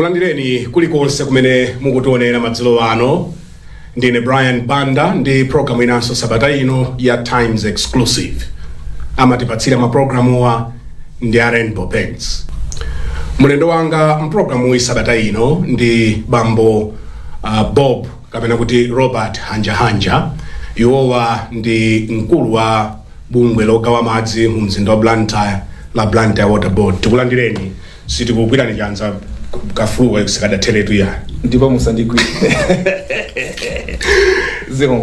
Tikulandireni kulikonse kumene mukutionera madzulo ano. Ndine Banda ndi program inanso sabata ino ya Times Exclusive. Amatipatsira maprogramu wa ndi Rainbow Paints. Mulendo wanga mprogramu wi sabata ino ndi bambo Bob kapena kuti Robert Hanjahanja. Iwowa ndi mkulu wa bungwe logawa madzi mu mzinda wa Blantyre la Blantyre Water Board. Tikulandireni sitikugwirani chanza kafuluwa sikadatheletu ya ndipo musandigwira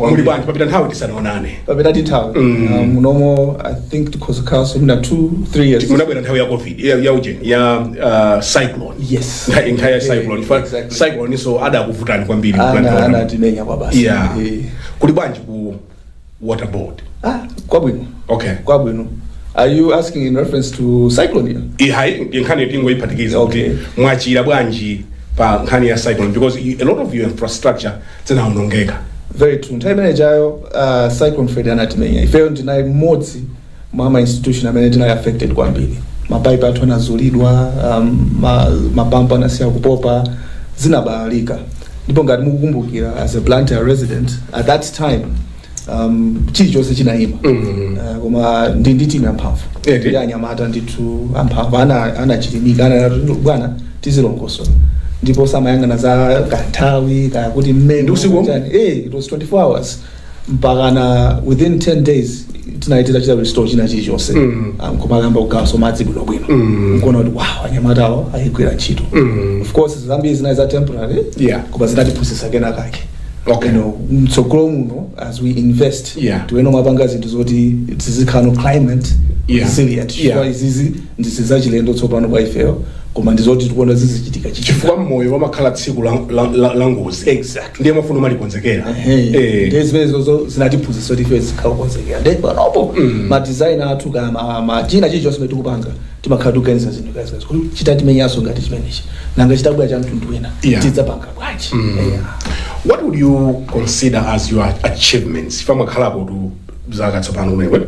muli bwanji papita nthawi tisanaonane papita nthawi munomo I think because council na 2-3 years munabwera nthawi ya covid ya ujeni ya cyclone. Yes, entire cyclone. Exactly. Cyclone so ada kuvutani kwambiri ana timenya kwa basi. Yeah. Kuli bwanji ku water board? Kwabwino. Okay. Kwabwino. Are you asking in reference to cyclone here? Hai nkhani yetingo ipatikiza okay. Mwachira bwanji pa nkhani ya cyclone because a lot of your infrastructure zinaonongeka. Very true. Nthawi imene jayo cyclone Fred anatimenya ifeyo ndinayi mmodzi mwa institution amene tinayi affected kwambiri. Mapaipi athu anazulidwa, mapampa anasiya kupopa, zinabalalika. Ndipo ngati mukukumbukira as a Blantyre resident at that time chilichonse chinayima. Koma ndi timu yamphamvu ya anyamata ndithu amphamvu anachilimika bwana tizilongoso ndipo samayang'ana za kanthawi kaya kuti mmene usiku it was 24 hours mpaka na within 10 days tinaitira chita restore china chilichonse koma kamba kugaso madzi bwino nkuona kuti wow anyamata awo ayigwira ntchito. Of course zambiri zinayi za temporary koma zinatiphunzitsa kena kake. Okay. Mtsogolo muno as we invest tiweno mapanga zinthu zoti tizikhala climate resilient. Izizi ndizachilendo tsopano kwa ifeyo koma ndizoti tikuona zizichitika chifukwa moyo wamakhala tsiku la ngozi. Exactly. Ndiye mafuno malikonzekera. Ndizo zinatiphunzitsa kuti ifeyo zikhala konzekera. Ndipo nopo ma design athu kama china chilichonse chimene tikupanga timakhala tuganiza zinthu kazi kuti chitatimenyaso ngati chimenechi nanga chitabwera cha mtundu wina tidzapanga bwanji. What would you consider as your achievements? If I'm a kalabodu zaga tsopano umene.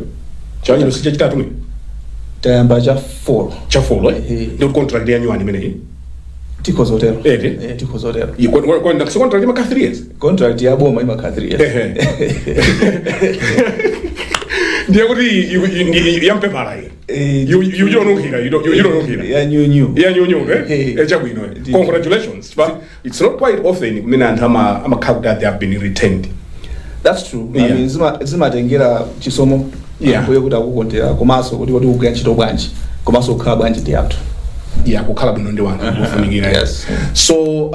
Chawanya lusija chitatu mwe. Tayamba cha 4. Cha 4 ndio contract yanyu ani mene. Tiko zotero. Tiko zotero. Kwa ndakisi contract ima 3 years. Contract ya boma ima 3 years. Ndiye kuti yampe para hii. You don't know here. You don't know here. Yeah, new. Ejabwino. Congratulations. But it's not quite often mina antama ama that they have been retained. That's true. I mean zimatengera chisomo kuye kuti akukondera komaso kuti ukugwira ntchito bwanji komaso kukhala bwanji ndi athu. Kukhala bwino ndi wanu kufunikira. Yes. So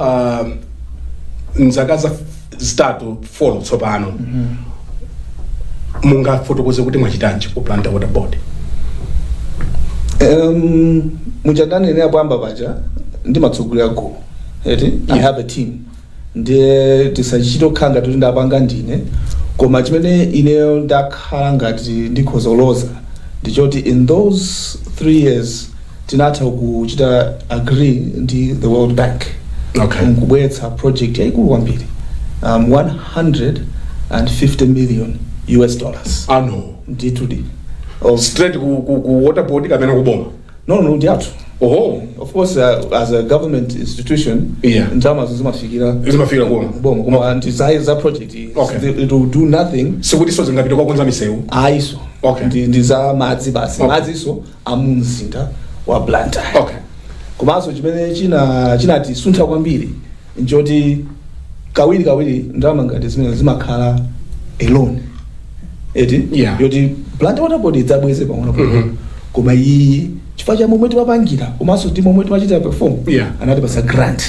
nzakaza zitatu follow tsopano. Munga fotokoze kuti mwachitanji ku Blantyre Water Board. Mujadani ne apamba baja ndi matsogolera go. I have a team. Ndiye tisachito khanga kuti ndapanga ndine koma chimene ineyo ndakhala ngati ndikhozoloza ndichoti in those 3 years tinatha kuchita agree ndi the World Bank. Okay. Kubweretsa project yaikulu kwambiri. $150 million. No. D2D. Straight ku water board kapena kuboma. No, ndi athu. Of course as a government institution ndama zimafikira kuboma kuma anti-size project it will do nothing sekuti so zingapita kwa kwanza misewu aiso. Ndi za madzi basi madzi iso amunzinda wa Blantyre. Komanso chimene chinati suntha kwambiri njoti kawiri ndama ngati zimene zimakhala alone yoti Blantyre Water Board idzabweze pang'ono koma iyi chifukwa cha momwe timapangira komanso ndi momwe timachita perform anati pasa grant.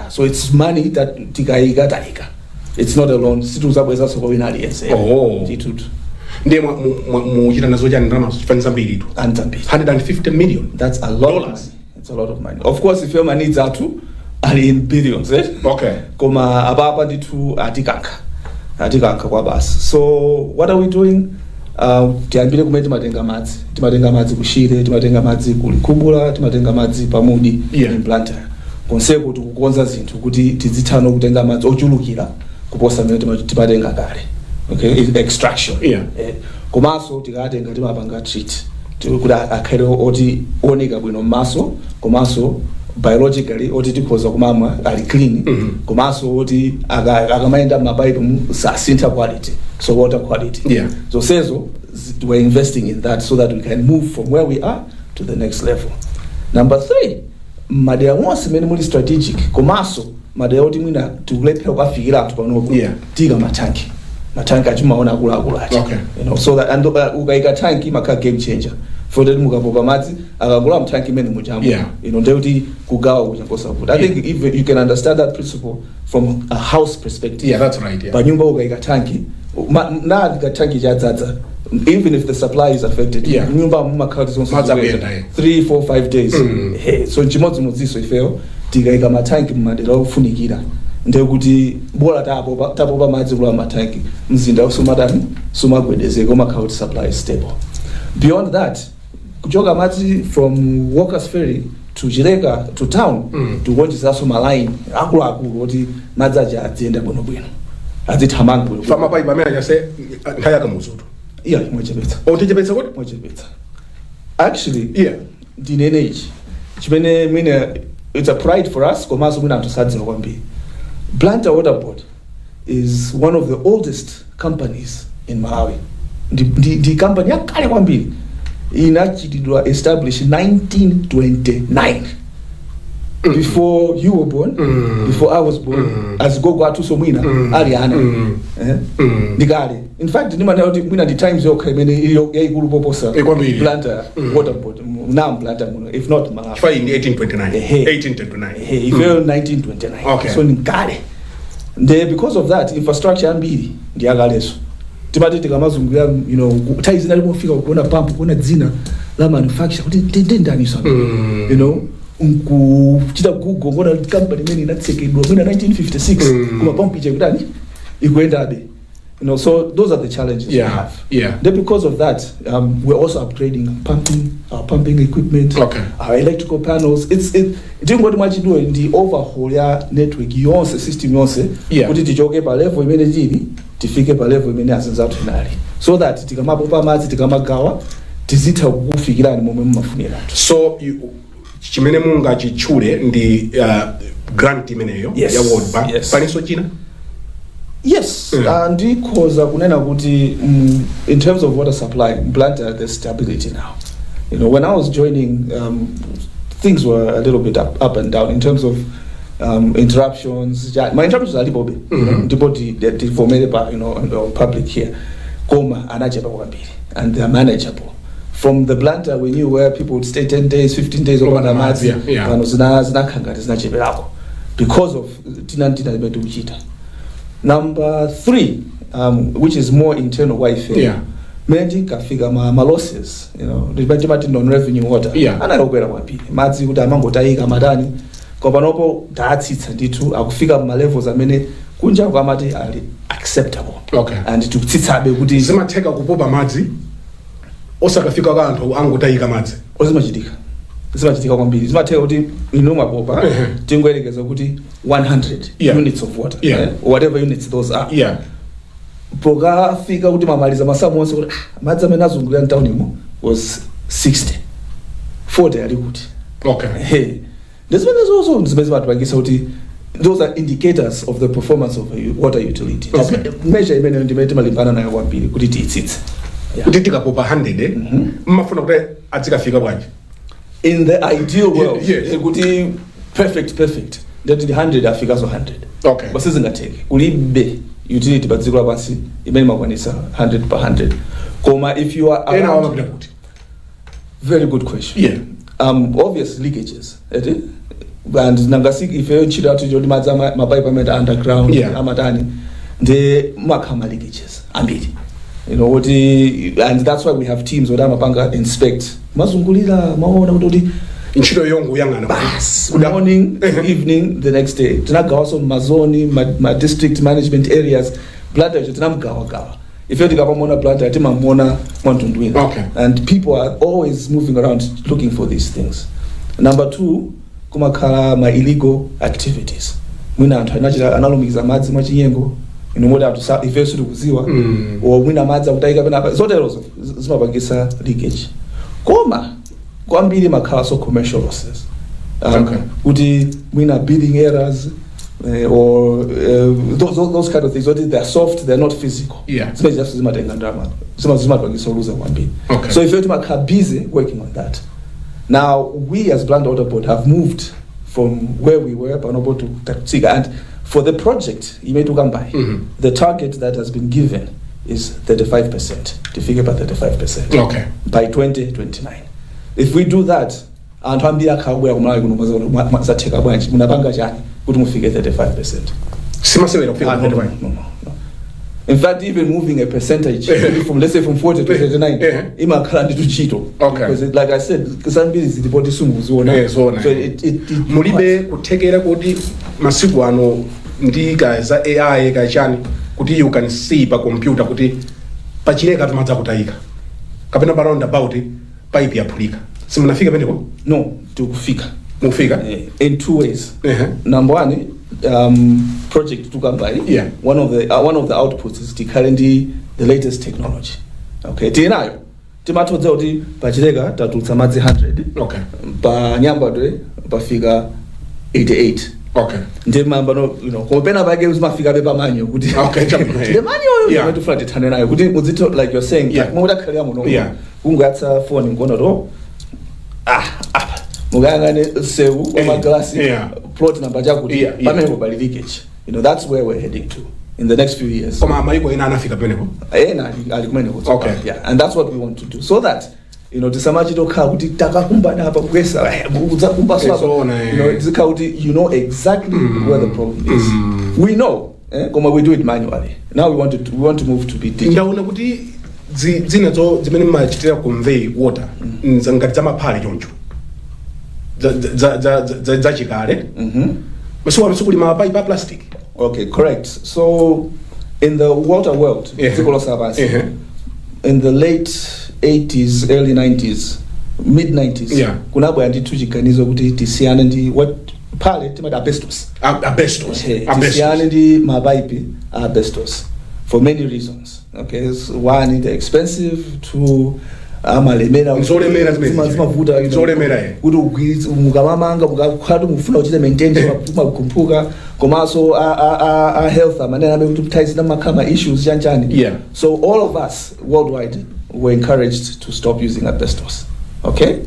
So it's money that tikayika it's not alone situzabweza so kwa wina aliyense. Nditutu ndiye muchita nazo chani ndalama zifanisa mbiri tu anzambiri $150 million. That's a lot of money. It's a lot of money. Of course if your money needs are in billions koma apa nditu atikaka kwa basi. So what are we doing? Tiambire kumene timatenga madzi kushire, timatenga madzi kulikubula, timatenga madzi pamudi in Blantyre. Konseko tikukonza zinthu kuti tizithano kutenga madzi ochulukira kuposa mmene timatenga kale. Extraction. Komanso tikatenga timapanga treat. Kuti akhale oti oneka bwino maso komanso biologically oti tikhoza kumamwa ali clean komanso oti akamaenda mapipe sasintha quality, so water quality. So sezo we're investing in that so that we can move from where we are to the next level. Number 3, madea wonse mene muli strategic komanso madea oti mwina tukulephera kukafikira anthu panopo tiga matanki achimaona akuluakulu achi. You know, so that and ukaika tanki maka game changer for that mukapopa madzi akakula mtanki mene mujambo. You know, ndeuti kugawa kuchangosa kuti. I think if you can understand that principle from a house perspective. That's right. Panyumba ukaika tanki na tanki chadzadza, even if the supply is affected, nyumba mumakhala zonse 3, 4, 5 days. So chimodzi modziso ifeyo tikaika matanki mumadera ofunikira ndekuti bora tapopa madzi kula matanki mzinda usumadani sumagwedezeka umakhala kuti supply is stable. Beyond that, kuchoka madzi from Walker's Ferry to Chileka to town tikuonjezeranso maline akuluakulu oti madzi aja adziyenda bwinobwino adzithamanga bwino fama paipa amene achase nthaya kamuzutu mwechepetsa tichepetsa kuti mwechepetsa actually ndinene ichi chimene mwina it's a pride for us komanso mwina anthu sadziwa kwambiri. Blantyre Water Board is one of the oldest companies in Malawi. The company yakale kwambiri inachitidwa established 1929. Before you were born, before I was born, as gogo atuso mwina aliana. Ndikale. In fact, mwina the times yokha imene yaikulu poposa Blantyre Water Board. Now Blantyre muno, if not Malawi. Fight in 1829. If you're 1929. Okay. So ndikale. Because of that, infrastructure ambiri ndiyakaleso. Timati tikamazungulira, you know, tais nalipofika kuona pump, kuona dzina la manufacture kuti ndani sana. You know, kuchita Google ngona company imene inatsekedwa mwina 1956 kuma pump iche kutani ikuendabe. You know, so those are the challenges we have. Then because of that, we're also upgrading our pumping equipment, our electrical panels. It's what much do in the overhaul ya network yonse system yonse kuti tichoke pa level imene chini tifike pa level imene azinzatu finali, so that tikamapopa madzi tikamagawa tizitha kufikirani momwe mumafunira. So chimene mungachichule ndi grant imeneyo ya World Bank paliso china. Yes, and because kunena kuti in terms of water supply, Blantyre there's stability now. You know, when I was joining, things were a little bit up and down in terms of interruptions. My interruptions are little bit, the formulated by, you know, public here, Koma and and they are manageable. From the Blantyre, we knew where people would stay 10 days, 15 days over the month. Because of Tinantina Beduchita. Number 3, which is more internal welfare. Many figure my losses, you know, the non-revenue water. And I don't know what people. Madzi udamango taika madani. Kopanopo datsitsa nditu akufika ma levels amene kunja kwamati ali acceptable. And to tsitsabe kuti zimatheka kupopa madzi osakafika kwa anthu angotayika madzi. Zimachitika kwambiri. Zimatheka kuti mapopa tingoyerekeza kuti 100 units of water, or whatever units those are. Poka fika kuti mamaliza masamu onse kuti madzi amene azungulira mtaunimo was 60. 40 ali kuti. There's also zimezimapangisa kuti those are indicators of the performance of a water utility. Measure imene ndimene timalimbana nayo kwambiri kuti titsitse. Kuti tikapopa 100 mmafuna kuti adzikafika bwanji. In the ideal world, kuti perfect, that the 100 afika so 100. But sizingateke. Kulibe utility bazikula pansi imene makwanisa 100 per 100. Koma if you are around, very good question. Obvious leakages. And nangasik if you chira to jodi madza mapipe amene underground amatani the makama leakages ambiri. You know what, and that's why we have teams where amapanga inspect mazungulira maona kuti inchito yongo yangana morning evening the next day tinagawa so mazoni my district management areas Blantyre tinamgawa if you tikapamona Blantyre timamona mwantundwini. And people are always moving around looking for these things. Number 2, kumakhala my illegal activities. Mwina anthu analumikiza madzi mwachinyengo inomoda anthu ife suri kuziwa or mwina madzi akutayika pena zoterozo zimapangisa leakage. Koma kwambiri makhala so commercial losses. kuti mwina bidding errors or those kind of things. They're soft, they're not physical. Yeah. Just okay. So if you're busy working on that. Now we as Blantyre Water Board have moved from where we were Panobo to Takutsiga, and for the project you made to come by, the target that has been given is 35%. The figure by 35%. Okay. By 2029. If we do that, and munapanga chani kuti mufike 35%. No. In fact, even moving a percentage from, let's say, from 40 to 39, imakhala nditu chito. Okay. Because like I said, kusambiri zilipoti sumu zona. So it mulibe kutekera kuti masiku ano ndika za AI kachani kuti you can see pa computer kuti pachileka tumadza kutayika. Kapena around about pipe yaphulika. Simunafika peneko? No, tukufika. Mufika? In two ways. Number one, project to come by. Yeah. One of the outputs is currently the latest technology. Okay. Tinayo. Timatodza kuti pachileka tatutsa madzi 100. Okay. Pa nyambadwe pafika 88. Okay. Ndemamba no, kompena pake uzimafika bepa manyo kuti. Okay. The manyo you to flat it nayo kuti muzito like you're saying. Yeah. Mudakhali muno. Yeah. Ungatsa phone ngona to. Mugangane sewu glassy plot number jakuti pamene bali leakage. That's where we're heading to in the next few years. Okay. Yeah, and that's what we want to do, so that tisamachito kha kuti takakumbana apa kwesa udzakumba swapa you know exactly where the problem is. We know koma we do it manually. Now we want to move to be digital. Ndaona kuti dzinazo zimene machitira convey water ngati zamaphale choncho za chikale masuwa msukuli mapipe plastic. Okay, correct. So in the water world, in the late 80s, early 90s, mid 90s, kunabwa nditu chiganizo kuti tisiyane ndi what pale timati asbestos. Tisiyane ndi mapipe asbestos for many reasons. Okay, so one, they're expensive. Two, amalemera zimavuta kuti ugwiritsa mukamamanga mukakhatu mufuna kuchita maintain makumpuka komanso a health amanene abe kuti ties namakama issues chanchani. So all of us worldwide were encouraged to stop using asbestos. Okay,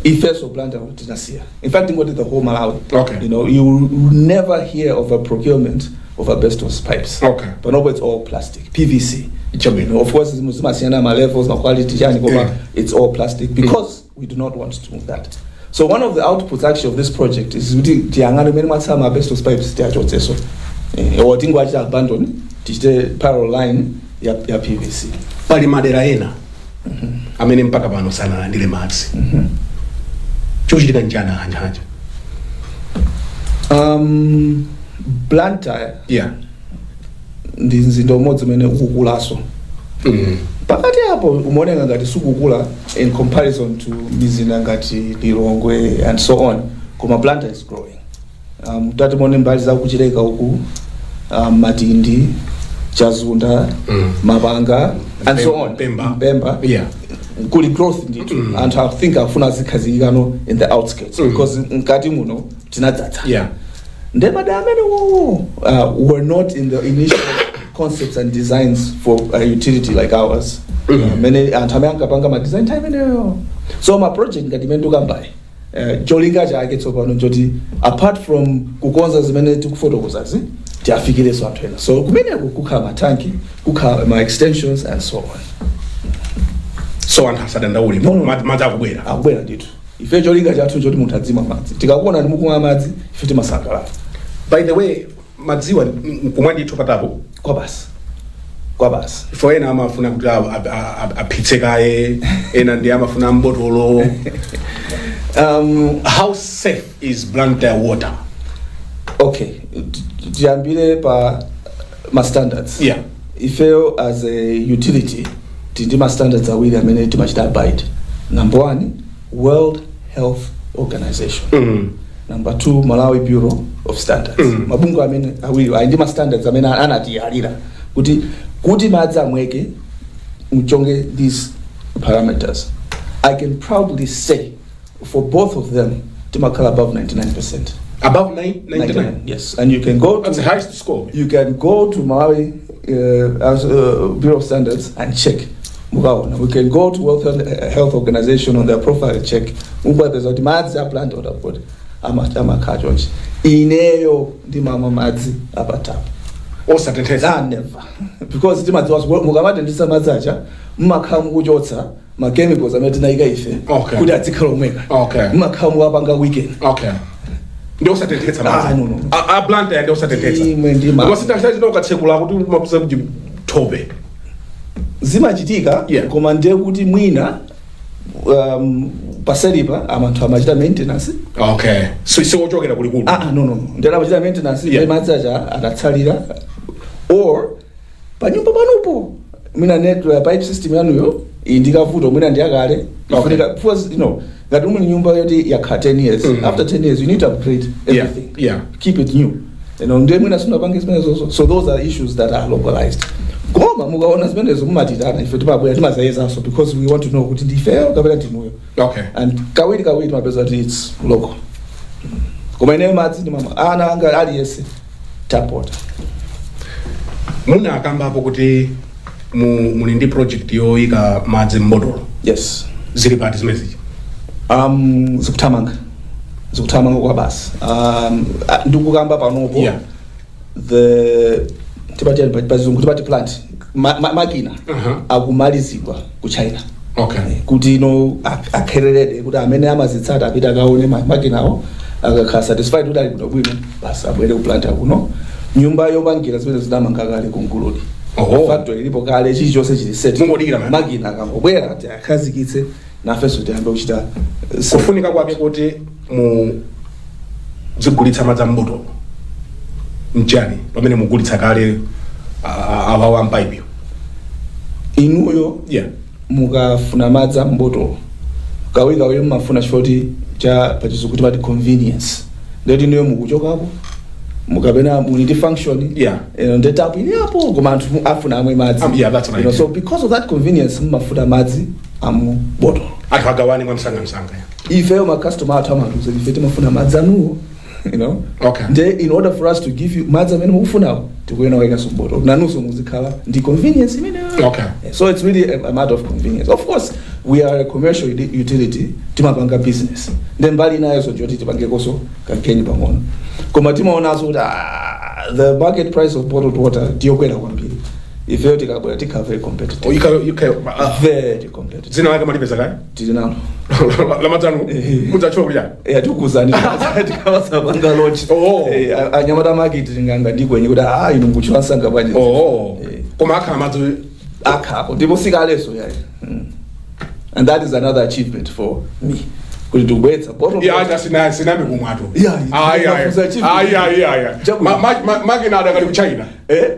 effects of Blantyre tinasiya. In fact, ngoti the whole Malawi. Okay. You will never hear of a procurement of asbestos pipes. Okay. But no, it's all plastic, PVC. Of course, it's my levels, my quality, it's all plastic because we do not want to move that. So one of the outputs actually of this project is the asbestos pipes or abandon parallel line ya PVC. Pali madera ena amene mpaka pano sana ndile madzi. Chochitika njana Hanjahanja. Blantyre. Ndi nzindo umodzi umene ukukulaso. Pakati hapo umaoneka ngati sukukula in comparison to mizinda ngati Lilongwe and so on. Koma Blantyre is growing. Tati mone mbali za kuchileka uku Matindi, Chazunda, Mabanga and so on. Pemba. Kuli growth nditu. And I think afuna zikazikano in the outskirts because ngati muno tinadzata. Were not in the initial concepts and designs for a utility like ours. Many design time. So my project that imendo kambai. Jolinga jage apart from kukonza zimene tukufotokozazi tiafikire so atwena. So kumene kukha matanki, kukha my extensions and so on. So antasa ndauli madza kubwera. Akubwera nditu. Ife jolinga jatu joti muntadzima madzi. Tikakuona ndimukumwa madzi ife timasangala. By the way, madziwa kumwandi tupatapo kwa basi for ena amafuna kuti apitse kaye ena ndi amafuna mbotolo. How safe is Blantyre water? Okay, tiambire pa ma standards. Ifeo as a utility tindi ma standards awiri amene timachita abide. Number 1, World Health Organization. Number 2, Malawi Bureau of Standards. Mabungu amene awiri andi ma standards amene anatiyalira kuti madzi amweke mchonge these parameters. I can proudly say for both of them timakhala above 99%. Above 99? Yes. And you can go to... That's the highest score. You can go to Malawi Bureau of Standards and check. We can go to World Health Organization on their profile check. There's a madzi aplant order board. Amakajoj. Ineyo di mama madzi apatap. Or certain tests? Never. Because the madzi was mugamati ndisa madzacha mmakhamu kuchotsa ma chemicals ametina ikaife. Okay. Kuti atikhala omweka. Okay. Mmakhamu apanga weekend. Okay. Ndio satentetsa madzi. No. A Blantyre ndio satentetsa. Imwe ndi madzi. Wasitashitaji nokatsekula kuti mapusa kujitobe. Zimachitika koma ndiye kuti mwina paselipa amanthu amachita maintenance. Okay. So wochokera kulikulu. No. Ndera amachita maintenance madzacha atatsalira or panyumba panopo mwina net pipe system yanuyo indikavuto mwina ndiyakale. Because ngati umwe nyumba yoti yakha 10 years. After 10 years you need to upgrade everything. Keep it new. Ndiye mwina sunapanga zimenezo. So those are issues that are localized. Goma mukaona zimenezo mumatitana ife tipabwera timazayezaso because we want to know kuti ndife kapena tinuyo. Okay. And kawiri mapeza kuti it's local. Koma ine madzi ndi mama ana anga aliyese tap water. Muna akambapo kuti muli ndi project yoyika madzi mbotolo. Yes. Zili pati zimezi. Zikutamanga kwa basi. Ndikukamba panopo. The tipati plant makina akumalizidwa ku China. Okay. Kuti akhererede kuti amene amazitsata apita akaone makinawo akakhala satisfied kuti ali kuno bwino basi abwere ku plant akuno. Nyumba yopangira zimene zinamanga kale ku Nguludi. Factory ilipo kale chilichonse chili set. Makina akangobwera ati akhazikitse nafenso tiyambe kuchita kufunika kwake kuti mu zigulitsa madzi mbotolo. Njani pamene mugulitsa kale awawa mpaipi inuyo mukafuna madzi mbotolo kawiri mumafuna chifoti cha pachizungu pati convenience ndeti inuyo mukuchokapo mukapena muli ndi function ndetapo iliapo koma anthu afuna amwe madzi. So because of that convenience mumafuna madzi ambotolo akagawane kwa msanga ifeyo macustomer athu amanduza ife timafuna madzi anuwo. Okay. In order for us to give you madzi amene mukufunawo tikuyena waika sumbotolo nanuso muzikhala ndi convenience imene. Okay. So it's really a matter of convenience. Of course we are a commercial utility timapanga business then mbali nayo so joti tipangekoso kankeni pang'ono koma timaonaso kuti the market price of bottled water ndiyokwera kwambiri ifeyo tikabwera tikhala very competitive. Very competitive. Zina wake malipeza kaya? Tili nalo. Lamatanu mudzachoka tikuzani tikawasapanga launch. Anyamata market nganga ndikwenye kuti inu mukuchwansanga bwaje. Koma akha madzi akhapo ndipo sikaleso yayi. And that is another achievement for me. Kuti tubwetsa bottle. Sinambe kumwato. Makina adakali ku China.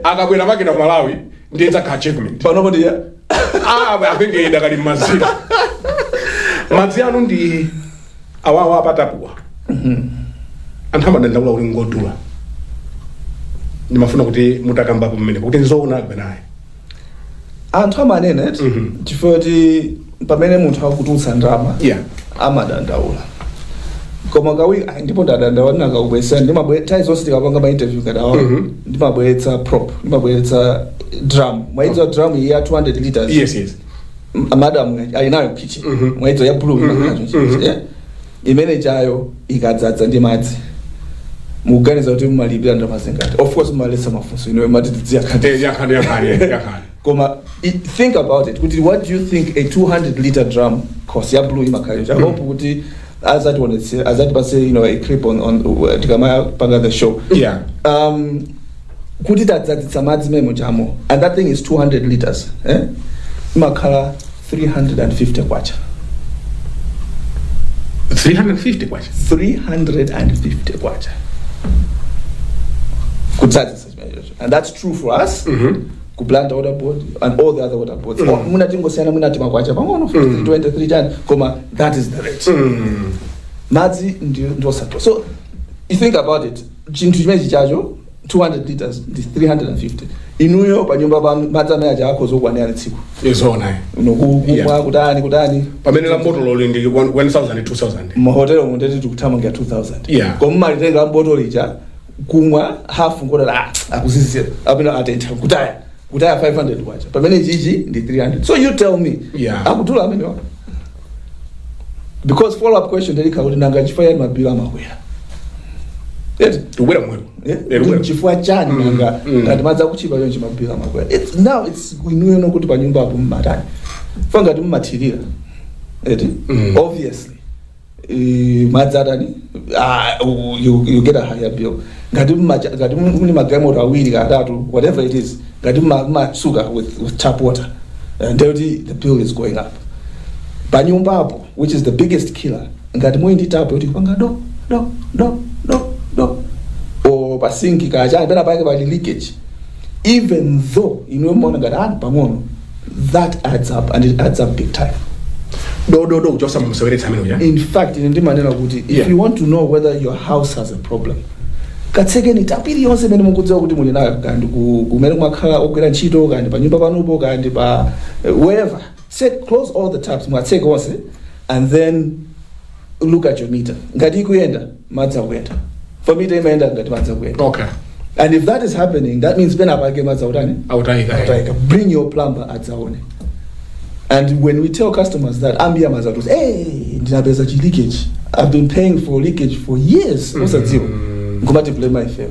Akabwera makina ku Malawi ndiyenza ka achievement. Panopo ndiya. Apenge idakali mazira. Madzi anu ndi awawa apatapuwa. Anthu amadandawula kuti ngodula. Ndimafuna kuti mutakambapo mmene kuti nzoona benaye. Anthu amanene chifoti pamene munthu akutulutsa ndalama amadandaula. Koma kawiri ndipo ndadandaula ndinakakubwesa ndimabwetsa zonse tikapanga ma interview kadawa ndimabwetsa prop ndimabwetsa drum mwaidzo drum ya 200 liters. Yes. Madam alinayo kitchen mwaidzo ya blue imene chayo ikadzadza ndi madzi muganiza kuti mumalipira ndamazengati. Of course mumaletsa mafunso ino matidziya yakani. Koma think about it. What do you think a 200 liter drum costs? Ya blue imakhayo. I hope kuti as that one say a clip on tikamaya panga the show. Kuti tadzadzitsa madzi memo chamo and that thing is 200 liters. Imakhala 350 kwacha. 350 kwacha. 350 kwacha. Kudzadzitsa. And that's true for us. Ku Blantyre water board and all the other water boards. Muna tingosiyana muna timakwacha pang'ono 23 times koma that is the rate. Madzi ndio sato. So you think about it, chinthu chimechi chacho 200 liters 350 inuyo pa nyumba pa madzi amene aja akhoza kukwanira tsiku izona nokumwa kutani pamene la botolo ndi 1000 2000 mahotelo mundeti tikuthamangira 2000 koma malitenga la botolo ija kumwa half ngoda akuzizira apena atentha kutaya 500 kwacha pamene jiji ndi 300. So you tell me akutula amene wa because follow up question delika kuti nanga chifaya mabilo amakwera tubwera mwero chifukwa chani nanga ngati madza kuchipa chonchi mabilo amakwera it's inuyo nokuti pa nyumba apo mmatani fanga timumathirira obviously madzi atani you get a higher bill ngati muni magamoto awiri katatu whatever it is ngati matsuka with tap water and the bill is going up pa nyumba apo which is the biggest killer ngati mwindi tap yoti panga do or pasinki kachani pena pake pali leakage even though inomona ngati pang'ono that adds up and it adds up big time. Just in fact ndimanena kuti if you want to know whether your house has a problem katsekeni tapiri yonse mene mukudziwa kuti muli nayo kandi kumene mwakhala ogwera ntchito kandi pa nyumba panupo kandi pa wherever close all the taps mwatseke onse and then look at your meter ngati ikuyenda madzi akuyenda for meter imayenda ngati madzi akuyenda and if that is happening that means pena pake madzi autayika bring your plumber adzaone. And when we tell customers that ambia mazatus, hey, ndinapeza chi leakage. I've been paying for leakage for years. What's that zero? Ngomati blame my fail.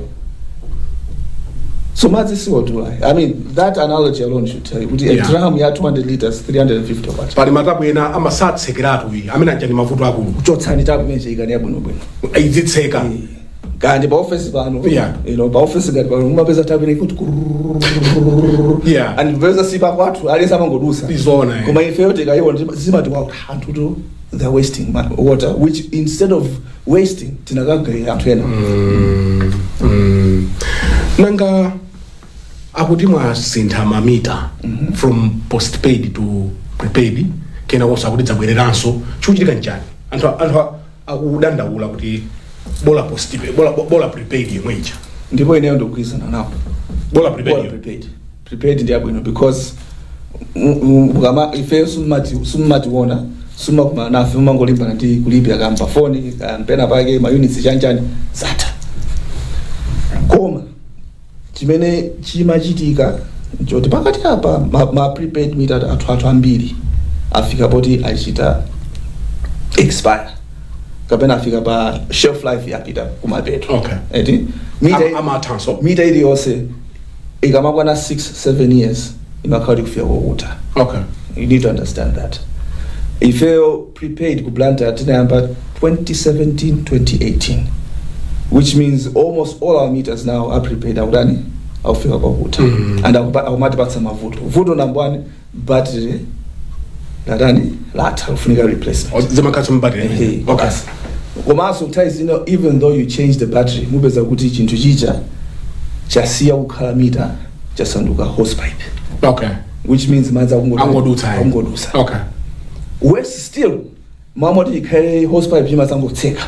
So madzi si what do I mean, that analogy alone should tell you. A drum ya 200 liters, 350 watts. Pali matapu ena amasatsekera wi. Amene njani mavuto akulu. Kuchotsani tapu menje ikani yabwino bwino. Izitseka. Kandi pa office pano, pa office ngati pano mumapeza tapu ine kuti and veza sipa kwathu alisa mangodusa izona koma ife yote kayiona zimati wa anthu they're wasting water which instead of wasting tinakagaya anthu ena nanga akuti mwasintha mamita from postpaid to prepaid kena kosa kuti dzabwereranso chikuchitika njani anthu akudandaula kuti bola postpaid bola prepaid yemweja ndipo ineyo ndikuyizana nawo bola prepaid ndi abwino because kama ife sumati wona suma kuma nafe mangolimbana ndi kulipia kamba phone kampena pake ma units chanchani zata koma chimene chimachitika njoti pakati apa ma prepaid meter athu ambiri afika poti achita expire kapena afika pa shelf life yapita kumapeto meter ili yonse ikamakwana 6-7 years imakhala kufika kuuta you need to understand that if you prepaid ku Blantyre tinayamba 2017-2018 which means almost all our meters now are prepaid akudani awufika kuuta and akumatipatsa mavuto number one battery latani latha ufunika replacement zimakhatsa battery komanso ties even though you change the battery mupeza kuti chinthu chicha chasiya kukhala meter chasanduka hosepipe which means madzi akungodusa worse still mamoti ikhale hosepipe chimasangotseka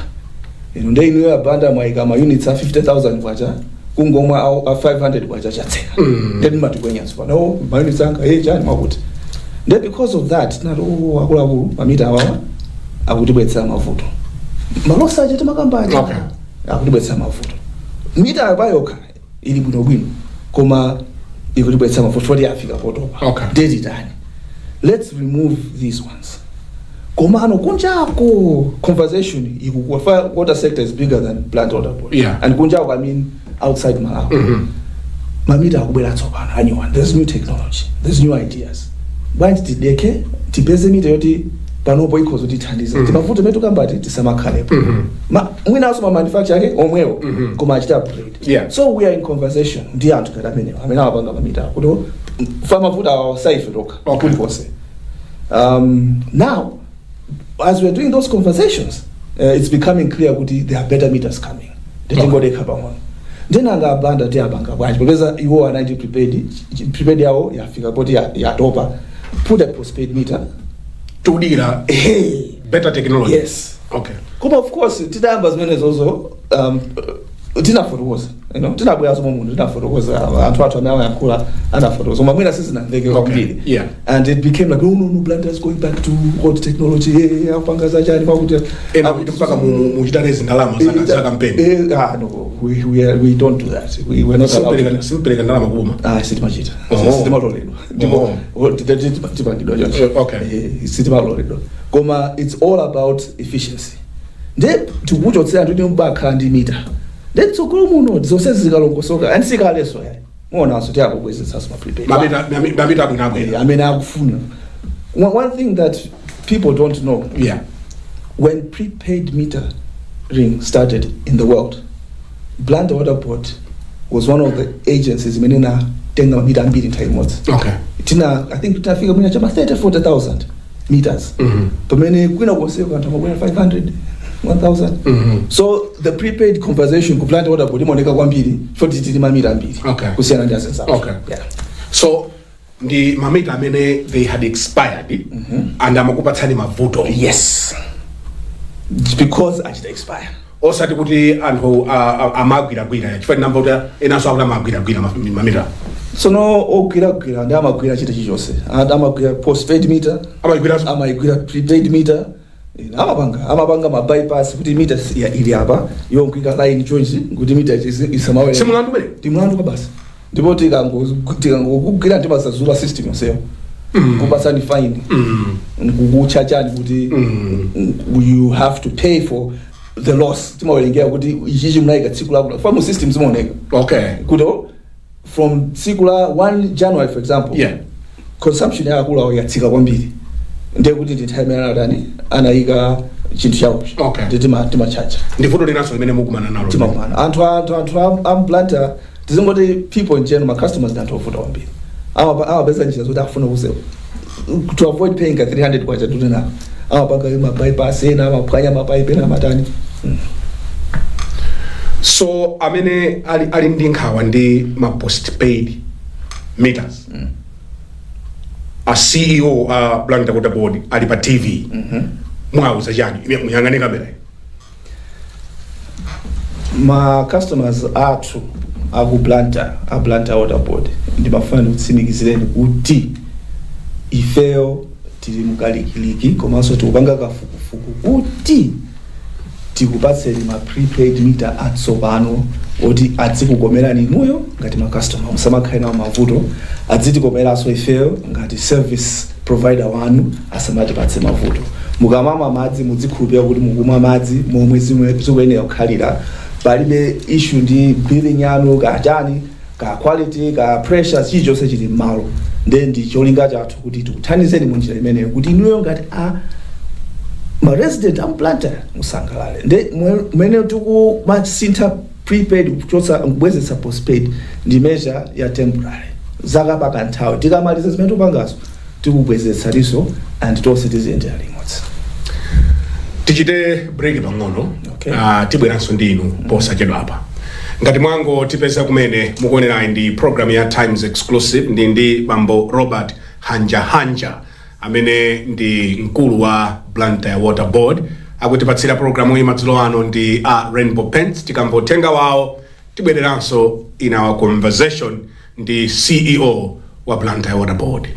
nde inuyo ya Banda mwaika ma units a 50,000 kwacha kungomwa a 500 kwacha chatseka then matikwenyaso pano ma units anga chani makuti then because of that nato akulu mamita awawa akutibwetsa mavuto malosa aja timakambani akutibwetsa mavuto mita abayokha ili bwino koma ikutibwetsa mavuto foti afika potopa dedi tani let's remove these ones koma ano kunjako conversation ikukuwa water sector is bigger than plant water body and kunjako I mean outside Malawi mamita akubwera tsopano a new one, there's new technology, there's new ideas bwanji tideke tipeze mita yoti panopo ikhozo tithandiza timavuto metu kambati tisamakhalepo mwina aso ma manufacture yake omwewo koma achita upgrade so we are in conversation ndi anthu kati amene awapanga mamita kuti famavuto awasaife lokha kulipose now as we are doing those conversations it's becoming clear kuti there are better meters coming tingodeka pamwe ndinanga Banda tiabanga bwanji popeza iwo ana ndi prepaid yawo yafika poti yatopa put a postpaid meter tudira better technology koma of course tidamba zimene zozo tinafotokoza tinabwera zomwe munthu tinafotokoza anthu athu amene ayankhula anafotokoza koma mwina sizinamveke kwambiri and it became like no Blantyre is going back to old technology apanga zachani kwakuti mpaka muchitane ndalama za campaign no we don't do that we not allowed simpeleka ndalama kuma sitimachita sitimaloledwa ndipo tipangidwa choncho sitimaloledwa koma it's all about efficiency nde tikuchotsera ndi mbakha ndi mita ndetsogolo muno zonse zikalongosoka and sikaleso yayi muona aso tiyakukwezesa sima prepaid mabita akunabwera amene akufuna one thing that people don't know when prepaid metering started in the world, Blantyre Water Board was one of the agencies imene tenga meter ambiri nthawi imodzi. I think tutafika mwina chama 30-40,000 meters pamene kwina kuonsewa anthu amabwera 500 1,000 so the prepaid conversation ku Blantyre Water Board imaoneka kwambiri choti tili mamita ambiri kusiyana ndi asensa. So ndi mamita amene they had expired and amakupatsani mavuto. Yes, because achita expire osati kuti anthu amagwiragwira chifukwa namba kuti enaso akuti amagwiragwira mamita. So no ogwiragwira ndi amagwira chita chilichonse amagwira postpaid meter amagwira prepaid meter amapanga ma bypass kuti meter ili apa yonkwika line chonchi kuti meter isamawe simulandu bele timulandu basi ndipo tikangogwira ndi basazula system yonseyo kubasani fine kukuchachani kuti you have to pay for the loss timawelengera kuti ichichi mnaika tsiku lakula from system zimaoneka kuto from tsiku la 1 January for example consumption yakula yatsika kwambiri ndiye kuti nditime anadani anaika chinthu chawo timachacha ndivuto linaso limene mukumana nalo timakumana anthu am Blantyre tizingoti people in general my customers don't offer kwambiri amapeza njira zoti afuna kusewa to avoid paying 300 kwacha tutena amapanga ma bypass ena amaphwanya mapipe ena matani. So amene ali ndi nkhawa ndi ma postpaid meters a CEO Blantyre Water Board ali pa TV mwauza chani muyangane kamera ma customers athu aku Blantyre Water Board ndimafuna kutsimikizireni kuti ifeyo tili mukalikiliki komanso tikupanga kafukufuku kuti tikupatseni ma prepaid meter atsopano oti adzikukomerani inuyo ngati ma customer musamakhale nawo mavuto adzitikomeranso ifeyo ngati service provider wanu asamatipatse mavuto mukamama madzi mudzikhulupirira kuti mukumwa madzi momwe zikuyenera kukhalira palibe issue ndi billing yanu kachani ka quality ka pressure chilichonse chili m'malo ndi cholinga chathu kuti tikuthandizeni mu njira imeneyo kuti inuyo ngati ma resident am Blantyre musangalale ndi mmene tikumasintha prepaid kuchotsa kubwezetsa postpaid ndi measure ya temporary zaka paka nthawi tikamaliza zimene tupangazo tikubwezetsa liso and tonse tiziyendera limodzi. Tichite break pang'ono tibweranso ndi inu posachedwa apa ngati mwango tipeza kumene mukuonera ndi program ya Times Exclusive ndi Bambo Robert Hanjahanja amene ndi mkulu wa Blantyre Water Board akutipatsira programu madzulo ano ndi Rainbow Paints tikambotenga wawo tibwereranso in our conversation ndi CEO wa Blantyre Water Board.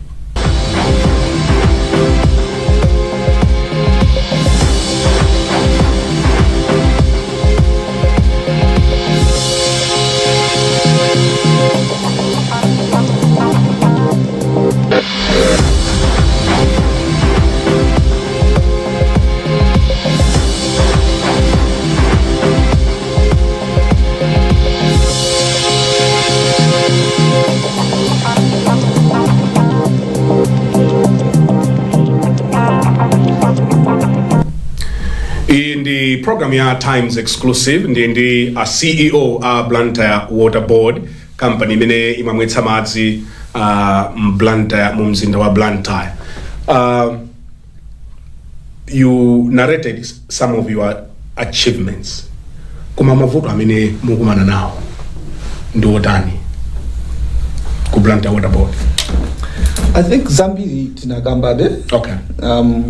Program ya Times Exclusive ndi a CEO Blantyre Water Board company mene imamwetsa madzi Blantyre mu mzinda wa Blantyre. You narrated some of your achievements kuma mavuto amene mukumana nawo ndi otani ku Blantyre Water Board. I think zambiri tinakambabe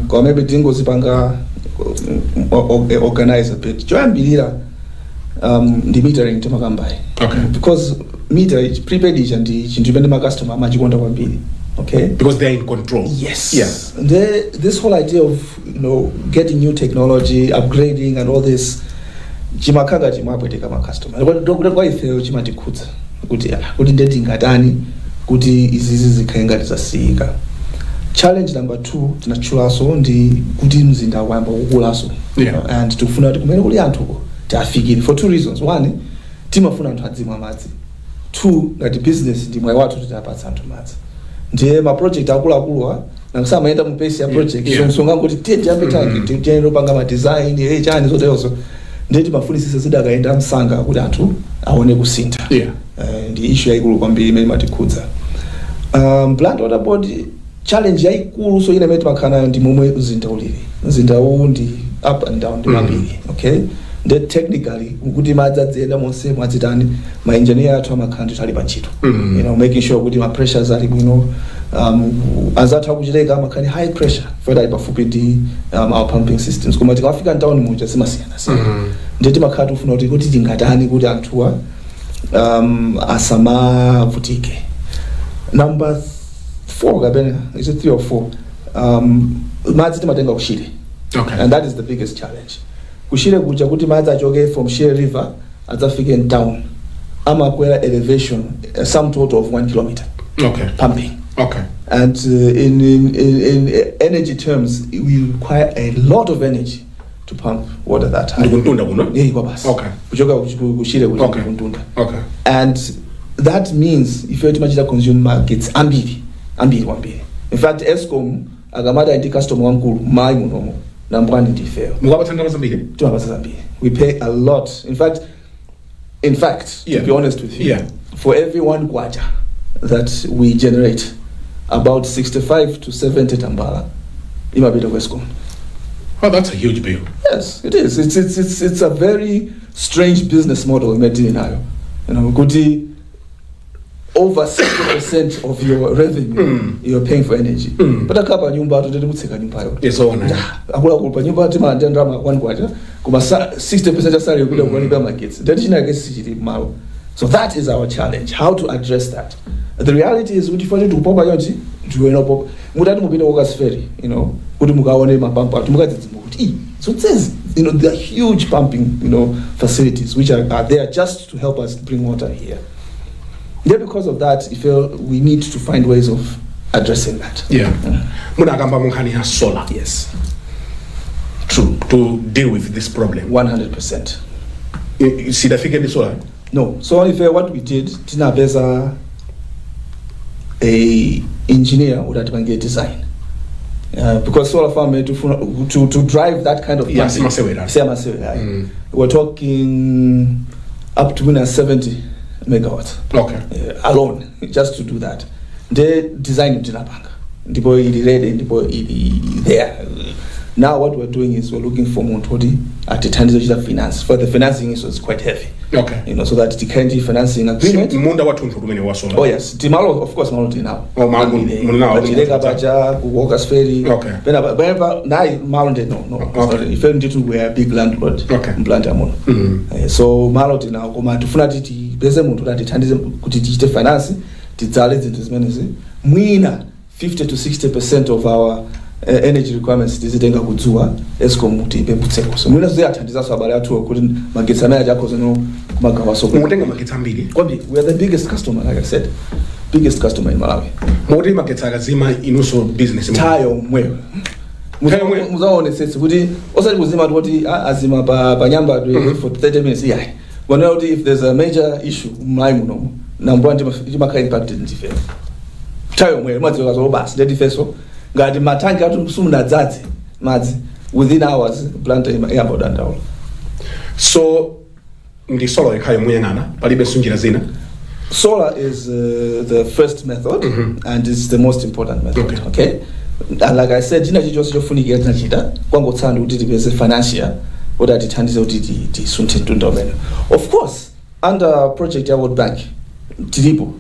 kwa maybe tingozipanga organize a bit choyambirira ndi metering timakambayi. Okay. Because meter prepaid and chinthu chimene ma customer amachikonda kwambiri. Okay, because they're in control. Yes. Yeah. This whole idea of getting new technology, upgrading, and all this, chimakanga chimapweteka ma customer. Ndokuti kwa ifeyo chimatikhudza kuti ndingatani kuti izizi zikhaenga tisasiyika. Challenge number 2 tinatchulaso ndi kuti mzinda wayamba kukulaso. And tikufuna kuti kumene kuli anthuko tiafikire for 2 reasons. 1, timafuna anthu adzimwa madzi. 2, ngati business ndi mwayi wathu titapatsa anthu madzi. Ndiye ma project akuluakuluwa nakusama mayenda mu pace ya project so ngangoti tende ambe tangi tende panga ma design chani zotezo ndeti mafunisisa zida kaenda msanga kuti anthu aone kusintha. Ndi issue yaikulu kwambiri imene matikhudza. Blantyre water board challenge yaikulu so ina imene timakhala ndi momwe mzinda ulili. Mzinda uwu ndi up and down ndi mapiri. Okay, that technically kuti madzi adziyenda monse mwadzitani ma engineer athu amakhala ali pa ntchito. Making sure kuti ma pressures ali bwino. Azatha kuchileka amakhala high pressure further pafupi ndi our pumping systems. Koma tikafika town muja simasiyana. Ndeti makhala tufuna kuti tingatani kuti anthuwa asamavutike. Number 4 kapena is it 3 or 4 madzi timatenga kushire. Okay. And that is the biggest challenge. Kushire kuja kuti madzi achoke from Shire River adzafike in town amakwera elevation some total of 1 kilometer. Okay. Pumping. Okay. And in energy terms we require a lot of energy to pump water that high. Okay. Okay. And that means if you to consume markets ambiri. In fact, Eskom agamada ndi customer wankulu mai munomo nambwani ndi fair. We pay a lot. In fact, to be honest with you, for every 1 kwacha that we generate, about 65 to 70 tambala imabita Eskom. Oh, that's a huge bill. Yes, it is. It's a very strange business model in Medina. Over 60% of your revenue you're paying for energy. But a couple nyumba to mutseka nyumba yo. Yes, on. Akula kulpa nyumba tima ndendra ma 1 kwacha. Kuma 60% ya salary kuda kulipa markets. That is malo. So that is our challenge. How to address that? The reality is kuti fane tupopa yonji juwena pop. Mutati mupinde August ferry, kuti mukaone mapampa tumukadzidzi kuti so it says there are huge pumping facilities which are there just to help us bring water here. Yeah, because of that, I feel we need to find ways of addressing that. Munagamba munkhani ya solar. Yes. True. To deal with this problem. 100%. Sidafike the solar? No. So what we did, Tina Beza, a engineer would have to design. Because solar farm to drive that kind of we're talking up to 70 megawatts. Okay. Alone, just to do that. They designed it in a bank. Ndipo ready, ndipo there. Now what we're doing is we're looking for Montodi at the time of finance. For the financing is quite heavy. Okay. So that the kind of financing agreement. Munda watu mfudumeni wa solar. Oh yes. Timalo, of course, Malo now. Oh, Malo now. Baja, Walker's Ferry. Okay. Whenever Malo no. Okay. If you we are a big landlord. Okay. Blantyre. So Malo now koma tufuna titi beze muntu that tithandize kuti tichite finance titsale izinto zimenezi. Mwina 50 to 60% of our energy requirements tizitenga kudzuwa Eskom kuti ipeputseko. So mwina ziyathandiza so abale athu kuti magetsi amene ajakhoza no kumagawa so. Mutenga magetsi ambiri. Kwambi we are the biggest customer, like I said. Biggest customer in Malawi. Moti magetsi akazima inuso business. Tayo mwewe. Muzaone sesi kuti osati kuzima kuti azima pa nyamba for 30 minutes yeah. When if there's a major issue mlayi munomo nambwandi imakhala impacted ndife. Tayo mwewe madzi kazo basi ndi defenso ngati matanki atu sumunadzadze madzi within hours Blantyre yamba dandaula. So ndi solar ikhayo muyang'ana palibe sunjira zina. Solar is the first method and it's the most important method. Okay? And like I said, china chichonse chofunikira tinachita kwangotsanda kuti tipeze financial kuti atithandize kuti tisunte mtunda umene. Of course, under project ya World Bank tilipo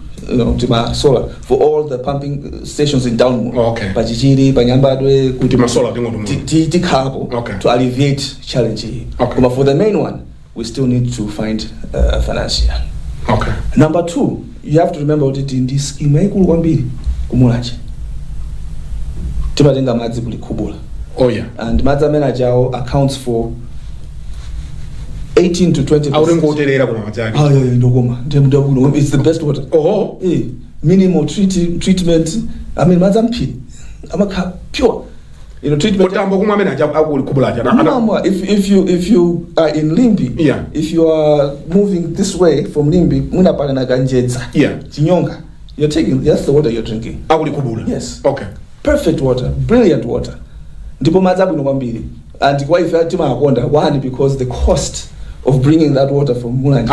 tima solar for all the pumping stations in Downmoor. Okay. Pachichiri, Panyambadwe, kuti solar tikhapo to alleviate challenge. Okay. But for the main one, we still need to find a financier. Okay. Number 2, you have to remember that in this scheme ikulu kwambiri kumulache timatenga madzi kuli khubula. Oh yeah. And madzi amene ajawo accounts for 18 to 20%. Aurengoterera kuna madzaki. Oh yeah, ndokoma. It's the best water. Oh. Minimal treatment. I mean madzi ampiri. Amaka pure. You know, treatment. If you are in Limbi, yeah. If you are moving this way from Limbi, yeah. Chinyonga, you're taking, that's the water you're drinking. Yes. Okay. Perfect water, brilliant water. Ndipo madzabu inokwambiri. And why if you wonder, one, because the cost of bringing that water from Mulanje.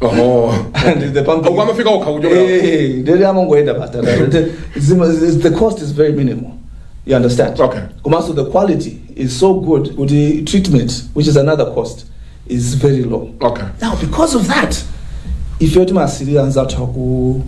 Oh, and the pump. The cost is very minimal. You understand? Okay. Also, the quality is so good. With the treatment, which is another cost, is very low. Okay. Now, because of that, if you're to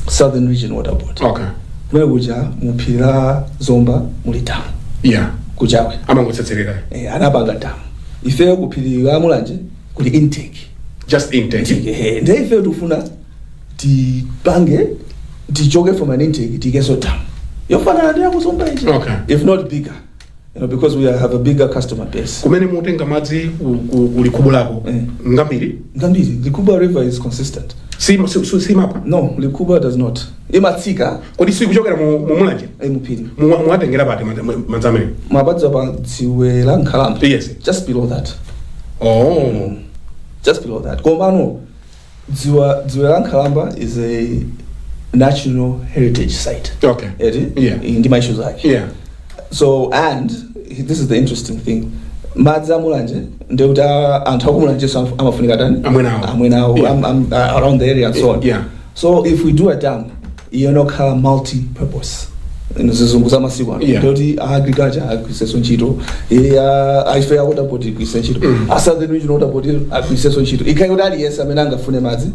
Southern Region Water Board. Okay. Mweguja mupira zomba mulitamu. Yeah. Kujawe. Anabanga tamu. If you're kupiri Mulanje, kuli intake. Just intake. They fail to funa the bange the joke from an intake to get so down. Your father okay. If not bigger. You know, because we have a bigger customer base. Kumene mutenga madzi ulikubulako. Ngambiri? Ngambiri. The Kuba River is consistent. See map? No, Likuba does not. Imatsika. Kodi si kuchokera mu Mulanje? Mupiri. Mwatengera bati manzamene? Mabadza bantiwe Lankalampa. Yes. Just below that. Oh. Just below that. Komano, Lankalamba is a national heritage site. Okay. Yeah. In the Maishuzaki. Yeah. So, and this is the interesting thing. Madza Mulanje, Ndeuta Antaku Mulanje, I'm around the area and so on. Yeah. So if we do a dam, you're not multi-purpose. Ndoti agriculture akuiseso ntchito aifeya water board ikuise ntchito Southern Region Water Board akuiseso ntchito ikayodali yes amene angafune madzi.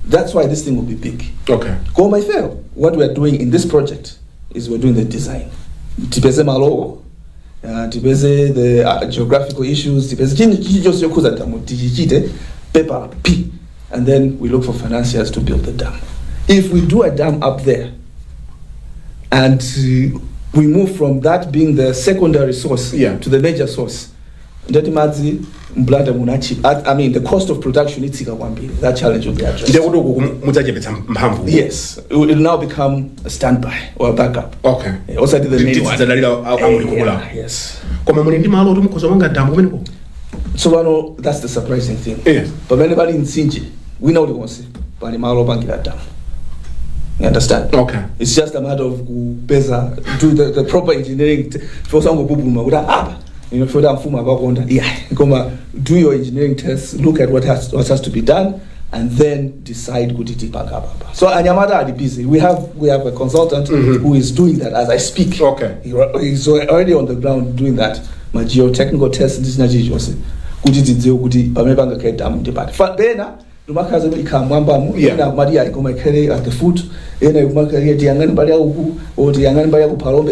That's why this thing will be big. Okay. Koma ife what we are doing in this project is we're doing the design. Tipeze malo, tipeze the geographical issues, tipeze chini just yokuza damu tichite paper P, and then we look for financiers to build the dam. If we do a dam up there and we move from that being the secondary source to the major source, I mean, the cost of production, that challenge will be addressed. Yes, it will now become a standby or a backup. Okay. Also, the main one. Yes. So, that's the surprising thing. Yes. But anybody in Sinji, we know what we want to see. But the Malo Bank that down. You understand? Okay. It's just a matter of do the proper engineering for some you know, for them do your engineering tests, look at what has to be done, and then decide good it back up. So Anyamada are busy. We have a consultant who is doing that as I speak. Okay. He's already on the ground doing that. My geotechnical tests this na jose.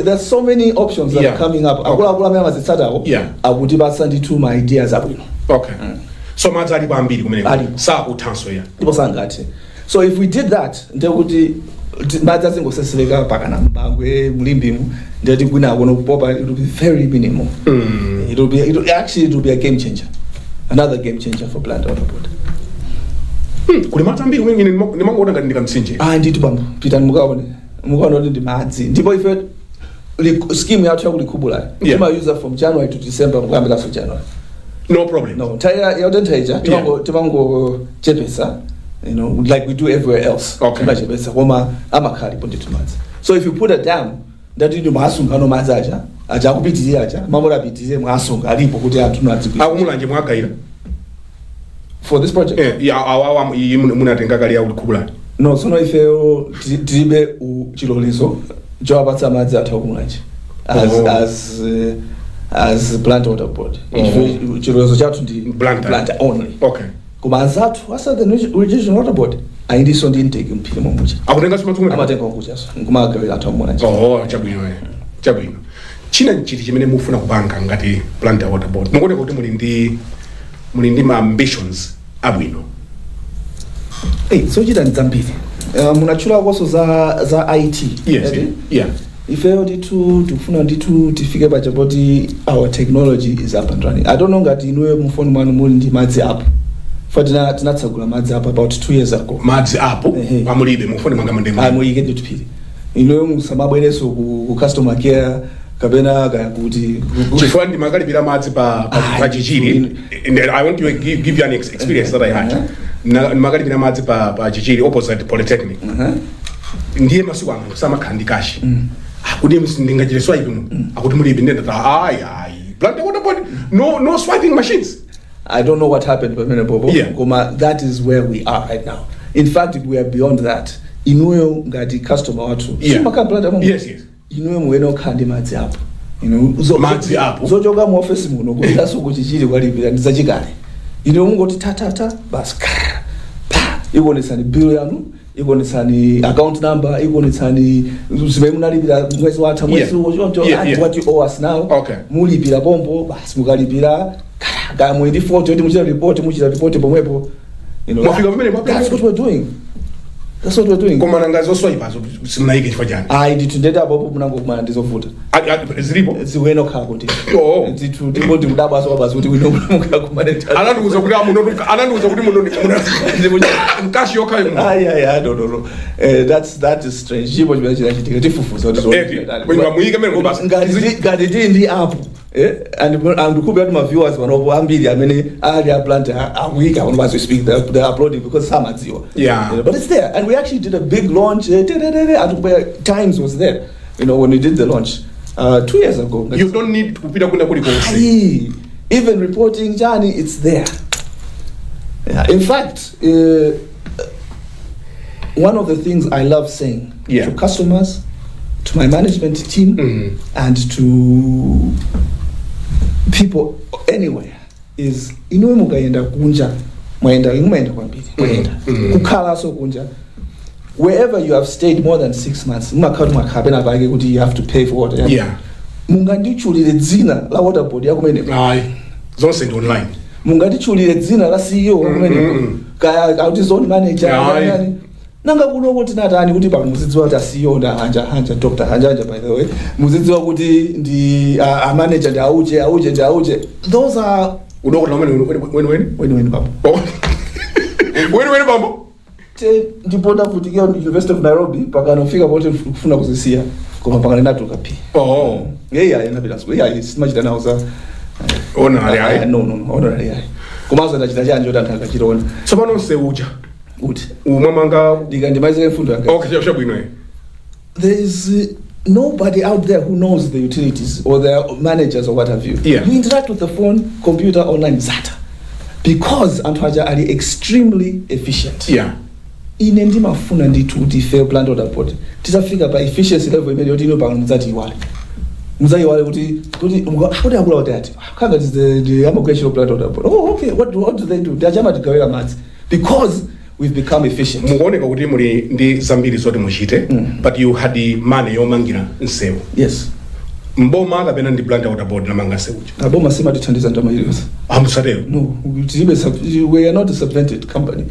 There's so many options that are coming up. My ideas. Okay. So so if we did that, there would it will be very minimal. It will be a game changer. Another game changer for Blantyre Water Board. Ndito bambo pita mukaona ndi madzi ndipo ife scheme yathu yakulikubula use from January to December mukuyambira so January. No problem. No, yaudentaija timango chepesa, you know, like we do everywhere else. Okay. Chepesa koma amakhali ponditu madzi. So if you put a dam that you masunga no madzi aja kupitirira aja mamora pitirire mwasunga alipo kuti anthu madzi akumulanje mwagaira for this project. No, so no if you tibe chilolezo joabatsa madzi athu akumulanje as Blantyre Water Board. Chilolezo chathu ndi Blantyre only. Okay. Koma azathu asa the regional water board aindiso ndi intake mphiri momucha akutenga simatumwe amatenga kucha so ngumagawira athu akumulanje. Oh, chabwino. china nchiti chimene mufuna kupanga ngati Blantyre Water Board mukuoneka kuti muli ndi ma ambitions abwino. So chita nzambiri munachula koso za IT. Yes, yeah. Ife tikufuna nditu tifike pacha poti our technology is up and running. I don't know ngati inuwe mufoni mwanu muli ndi madzi apo. Fatina tinatsagula madzi apo about 2 years ago. Madzi apo amulibe mufoni mwanga mandemo. Amuyike nditupiri. Inuwe musamabwereso ku customer care kapena kuti chifukwa ndimakalipira madzi pa chichiri. I want to give you an experience that I had. Ndimakalipira madzi pa chichiri opposite Polytechnic. Ndiye masiku anga samakandi kashi. Akuti ndingachire swipe akuti mulibe ndenda ayi Blantyre Water Board no swiping machines. I don't know what happened but Bobo. Yeah. That is where we are right now. In fact we are beyond that. Inuyo ngati customer watu. Yes. Inuyo muwena ukhandi madzi apo. Madzi apo. Zochoka mu office muno kutaso kuchichiri kwalipira ndizachikale. Inuyo mungoti ta bas. Pa ikuonetsani bill yanu. Ikuonetsani account number, ikuonetsani zimene munalipira mwezi watha mwezi and what you owe us now. Okay. Mulipira pompo basi mukalipira kaya mwezi 40 oti muchita report pomwepo. That's what we're doing. That's what we're doing. Koma nangazo swipe azo simunaike chifukwa chani. Nditundeta apo munango kumana ndizovuta. Zilipo? Ziweno khala kuti. Ndithu ndi mudaba so bazi kuti wino muka kumana. Ananduza kuti muno mkashi yokayo muno. No. That is strange. Jibo chimene chitika tifufuza kuti when muike mene basi. Ngati ndi apo. And could be my viewers wanopo ambiri amene ali a Blantyre a week on as we speak they're uploading because some at zero. Yeah. But it's there and we actually did a big launch and Times was there when we did the launch 2 years ago. You don't need kupita kuna kuli even reporting journey it's there. Yeah. In fact one of the things I love saying to customers, to my management team and to people anywhere is inuwe mukaenda kunja mwaenda kwambiri kukhala so kunja wherever you have stayed more than 6 months makapena pake kuti you have to pay for water. Mungandichulire dzina la water board yakumene zonse ndi online. Mungandichulire dzina la CEO kumene kaya auti zone manager nanga kuno kuti natani kuti pa muzidziwa kuti CEO nda Hanjahanja Dr. Hanjahanja by the way muzidziwa kuti ndi a manager nda auje those are udoko na when bambo when bambo ndiponda kuti ke University of Nairobi pakanofika pote kufuna kuzisiya koma pakana natuka pi inapita simachita nawo za honorary honorary komanso ndachita chanje kuti anthu akachirona tsopano seuja kuti umamanga ndikandimalize mfundo yanga. Okay, shabwino. There is nobody out there who knows the utilities or their managers or what have you. You interact with the phone, computer, online, zata. Because Hanjahanja are extremely efficient. Ine ndimafuna nditu kuti fair Blantyre Water Board tisafika pa efficiency level imene yoti ino pano muzayiwale kuti akuti akula utati kanga is the amogration of Blantyre Water Board. Okay, what do they do? Ndiyachama tigawira madzi because we've become efficient. Muoneka kuti muli ndi zambiri zoti muchite but you had the money yomangira nsewu. Yes. Mboma kapena ndi Blantyre Water Board namanga sewu. Aboma sima tithandiza ndama iliyonse. Amusatero. No, we are not a subvented company.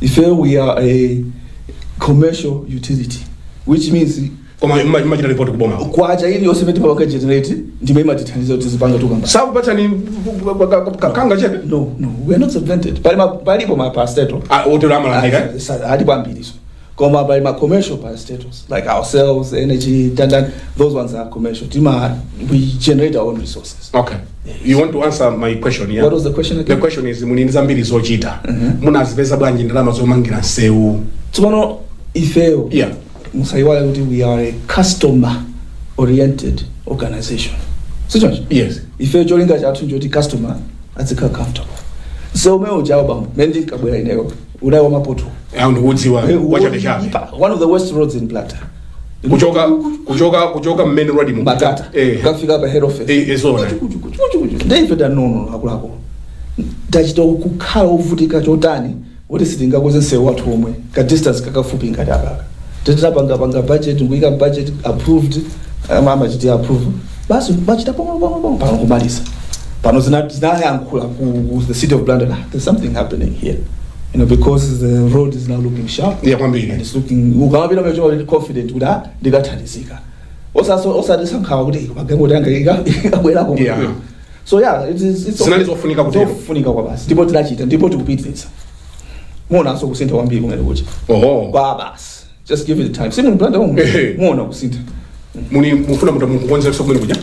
If we are a commercial utility, which means koma imagine report kuboma kwacha ili yose meti pawaka generate ndime imatithandiza kuti zipanga tukamba sabu patani kanga chete. No, we are not subvented palipo ma parastatal otela amalandika adipo ambiriso koma by my commercial parastatals like ourselves energy dandan those ones are commercial we generate our own resources. Okay. You want to answer my question here? What was the question again? The question is muli nzambiri zochita munazipeza bwanji ndalama zomangira sewu tsopano ifeyo musaiwale kuti we are a customer oriented organization. Yes. Ifeyo cholinga chathu njoti customer azikhala comfortable. So umeo jawo bambo mendi kabwera ineyo unayo mapoto and udziwa wachate chabe one of the worst roads in Blantyre. kuchoka main road mu Makata kafika pa head office ezona David no akulako tachita kukhala uvutika chotani kuti sitingakoze sewu wathu omwe ka distance kakafupi ngati akaka titapanga budget nguika budget approved amachiti approve basi machita pano kumalisa pano zinayankhula ku the city of Blantyre. There's something happening here, because the road is now looking sharp, and it's looking ukamapita mecho confident kuti ndikathandizika osati sankhawa kuti magengo tanga ikabwera ko. So it's zofunika kwa basi ndipo tinachita ndipo tikupititsa muona so kusintha kwambiri kumene kucha kwa basi just give it time simu Blantyre muona kusintha mufuna munthu mukukonza kumene kuja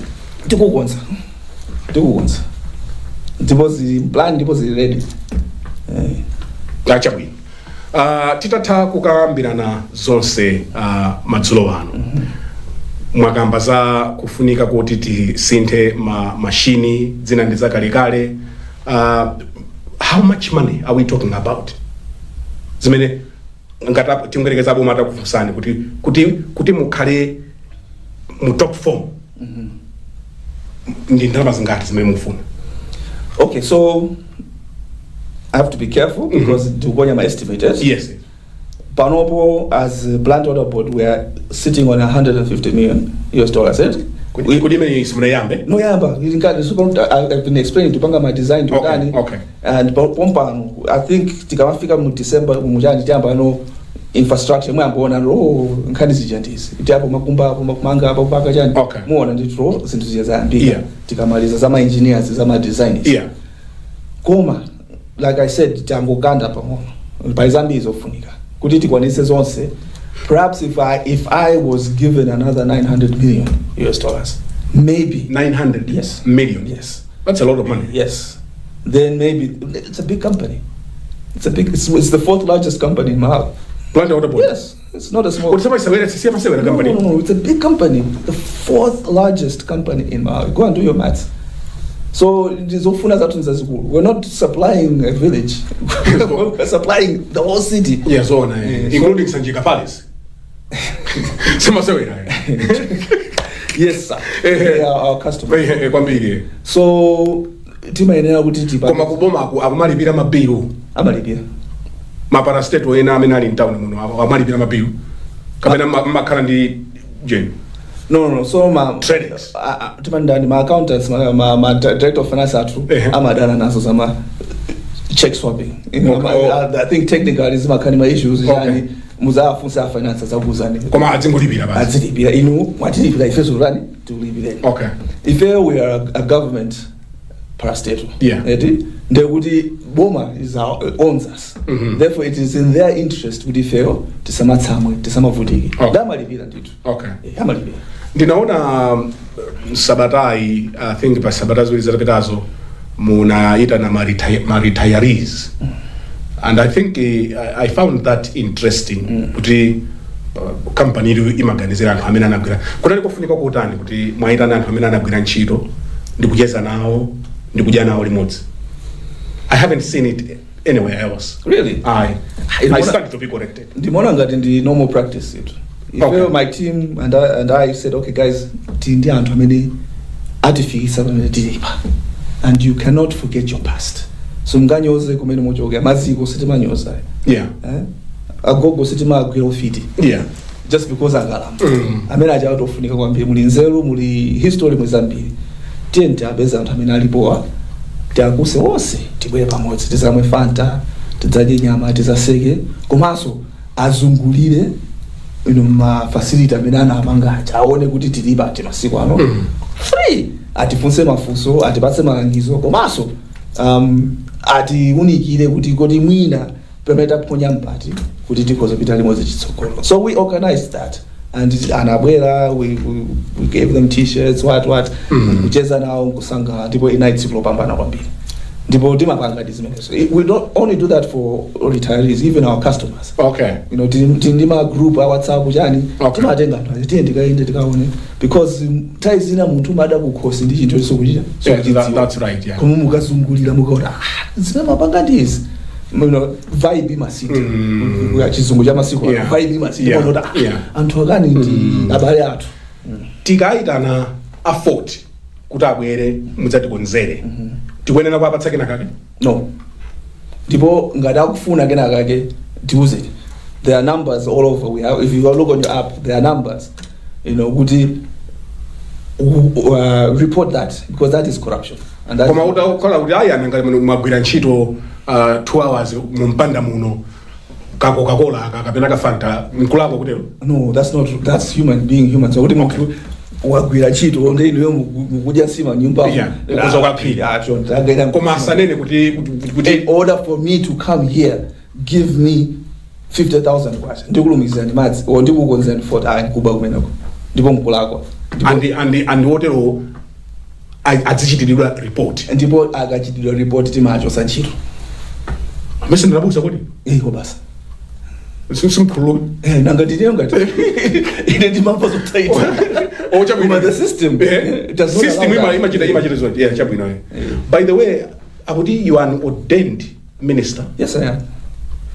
tikukonza ndipo plan ndipo ready chabwino. Titatha kukambirana zonse madzulo ano mwakamba za kufunika kuti tisinthe mashini zina ndi zakalekale. How much money are we talking about? Zimene ngata tingerekeza boma atakufunsani kuti mukhale mu top form ndi ndalama zingati zimene mufuna? Okay, so I have to be careful because tukonya my estimators. Yes. Panopo as Blantyre Water Board, we are sitting on $150 million. Could you mean some yambe? No yamba. I've been explaining to panga my design to Dani. Okay. And pompano, I think tikamafika mu December mujani jamba no infrastructure mwe ambona nkani zijandisi. Itapo makumba hapo makumanga hapo paka jani. Okay. Muona nditro zintu ziyazambika. Tikamaliza zama engineers zama designers. Koma like I said tango kanda pamono. Paizambi izofunika. Kuti tikwanise zonse. Perhaps if I was given another $900 million, maybe 900 million. Yes, that's a lot of money. Yes, then maybe it's a big company. It's the fourth largest company in Malawi. Blantyre Water Board. Yes, it's not a small. No, it's a big company. The fourth largest company in Malawi. Go and do your maths. So we're not supplying a village. We're supplying the whole city. Yes, including Sanjika Palace. Yes, sir. They are our customers. So tima enera kuti tipa koma kuboma akumalipira mabiru amalipira mapara state wena amene ali in town muno amalipira mabiru kapena makhala ndi jen. No. So traders timandani ma accountants ma director of finance amadana nazo zama check swapping. I think technically is makanima issues yani muzafunsa finance zakuzani koma adzingolipira basi adzilipira inu mwatilipira ife zurani tulipire. Okay. If we are a government parastatal, ndekuti boma owns us. Therefore it is in their interest kuti fail tisamatsamwe tisamavutike. Damalipira nditu. Okay. Amalipira. Ndinaona sabatai I think pa sabata zili zapitazo munaita na retirees. And I think I found that interesting kuti company imaganizira anthu amene anagwira kunali kufunika kutani kuti mwaitana anthu amene anagwira ntchito ndikucheza nawo ndikudya nawo limodzi. I haven't seen it anywhere else. Really? I stand to be corrected. Ndimona ngati ndi normal practice it. My team and I said, okay guys, ndi anthu amene atifikisa pamene tilipa, and you cannot forget your past. So mnganyoze kumene mochoka maziko sitima nyoza. Agogo sitima agwira ufiti. Just because angalamba. Amene aja atofunika kwambiri muli nzeru muli history mwezambiri. Tente abeza anthu amene alipowa. Tiakuse wonse tibwere pamodzi tizamwe fanta tidzadye nyama tizaseke komanso azungulire ma facility amene anamanga aone kuti tilipa ati masiku ano free atifunse mafunso atipatse malangizo komanso atiunikire kuti mwina pameta ponya mpati kuti tikhoza pita limodzi chitsogolo. So we organized that and anabwera we gave them t-shirts what kucheza nawo kusanga ndipo nights kulopambana kwambiri ndipo timapanga zimenezo. We don't only do that for retirees, even our customers. Okay. Tindima group WhatsApp chani timatenga anthu tiye ndikaende tikaone because taizina munthu mada kukhosi ndi chinthu chokuchita. That's right, yeah. Koma mukazungulira mukaona zina mapanga ndizi vibe masiku ya chizungu cha masiku vibe masiku ndoda anthu akani ndi abale athu tikaitana afford kuti abwere mudzatikonzere tikwenera kwapatsa kena kake. No, ndipo ngati akufuna kena kake tiuze. There are numbers all over. We have, if you look on your app, there are numbers kuti report that, because that is corruption. And that koma utakhala kuti aya nanga magwira ntchito 2 hours mumpanda muno Coca-Cola kapena ka Fanta mkulako kutero. No, that's being human. So kuti munthu wagwira ntchito ndi iwe mukudya nsima nyumba kuzo kwaphira koma sanene kuti in order for me to come here give me 50,000 kwacha ndikulumikizira ndi madzi or ndikukonzera ndi 40 kuba kumeneko ndipo mkulako and wotero adzichitiridwa report ndipo akachitidwa report timacho sanchito amese ndabuza kuti ko basa simkhulu nanga ndine ngati ine ndimamva zokutaita chabwino the system imachita zonke chabwino. By the way, akuti you are an ordained minister. Yes, I am.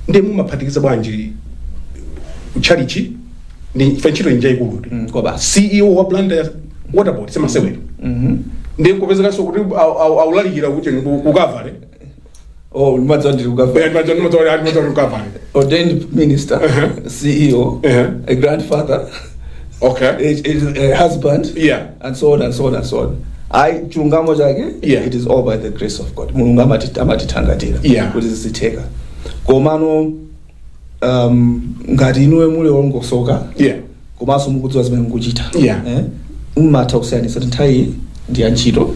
Ndi mumaphatikiza bwanji chalichi ni fanchito njai kulu ko basa CEO wa Blantyre water board semasewero ndi kupezeka so kuti aulalikira kuti kukavale mazandiri kukavale ordained minister, CEO, a grandfather, a husband, and so on and so on and so on. Chungamo jake, it is all by the grace of God. Mulungu amatithangatira kuti zisitheka. Komano ngati inuwe muli olongosoka, komanso mukudziwa zimene mukuchita. Mmatha kusiyanitsa nthawi ndi ya ntchito.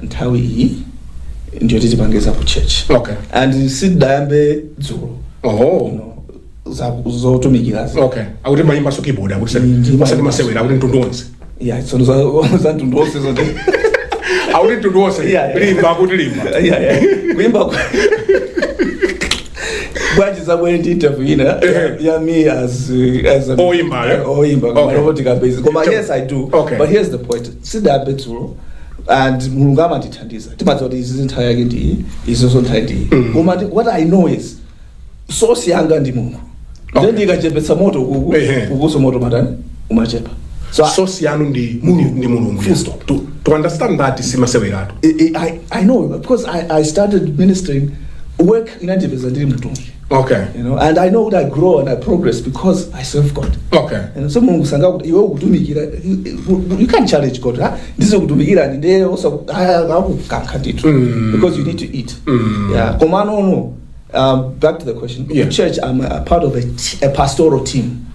Nthawi iyi ndiyo titipangiza ku church. And sidayambe dzulo. Zotumikira. Akuti mayimba so keyboard akuti masati masewera akuti ntundonse. So za ntundonse zote. Akuti ntundonse. Limba akuti limba. Kuimba Bwanji zabwere ndi interview ya me as a oyimba robotic basis. Yes, I do. But here's the point. Sidayambe dzulo. And mulungu amatithandiza timadziwa kuti izi nthawi yake ndi izonso nthawi ndi koma what I know is source yanga ndi Mulungu then ndikachepetsa moto kukuso moto matani umachepa so source yanu ndi Mulungu. To understand that simasewerato I know because I started ministering work inandipeza ndiri mtumiki. You know, and I know that I grow and I progress because I serve God. And so Mungu sanga kuti iwe ukutumikira you can't challenge God. Ndizo kutumikira ndi also akukankha ndithu because you need to eat. Komano back to the question. Church, I'm a part of a pastoral team.